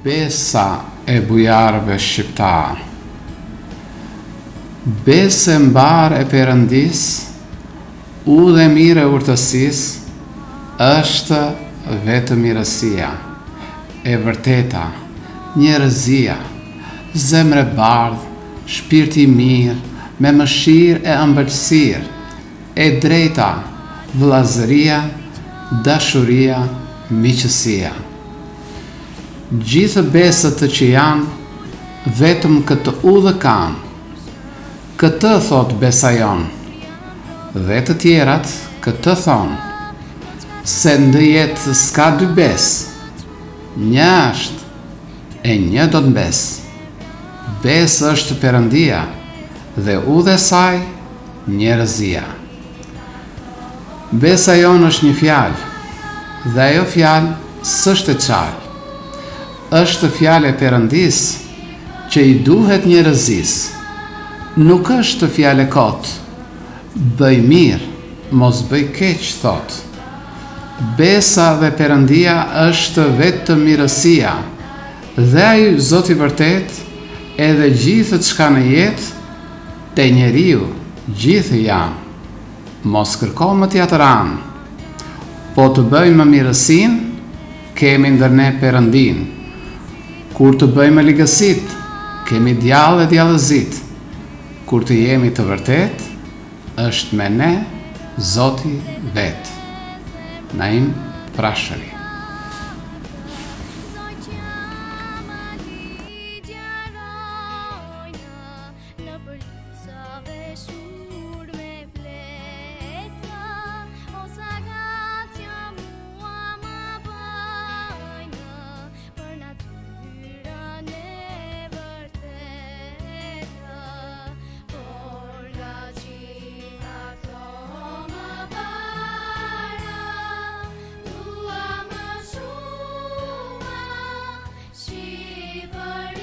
Besa e bujarëve shqiptar. Besë e mbar e Perëndis, udhë e mirë e urtësis, është vetë mirësia, e vërteta, njerëzia, zemre bardhë, shpirti mirë, me mëshirë e ëmbëlsirë, e drejta, vëllazëria, dashuria, miqësia. Gjithë besët që janë, vetëm këtë udhë kanë. Këtë thot besa jonë, dhe të tjerat këtë thonë, se ndë jetë s'ka dy besë, një është e një do të besë. Besë është Perëndia dhe udhë e saj njerëzia. Besa jonë është një fjalë, dhe ajo fjalë s'është e qarë. Është fjalë e Perëndis që i duhet njerëzis. Nuk është fjalë kot. Bëj mirë, mos bëj keq, thot. Besa dhe Perëndia është vetë mirësia, dhe ai Zoti i vërtet, edhe gjithë çka në jetë, te njeriu gjithë janë. Mos kërko më t'ja të ranë, po të bëjmë mirësin, kemi ndër ne Perëndin. Kur të bëjmë ligësit, kemi djallë e djallëzit. Kur të jemi të vërtet, është me ne Zoti vetë. Naim Prashëri. But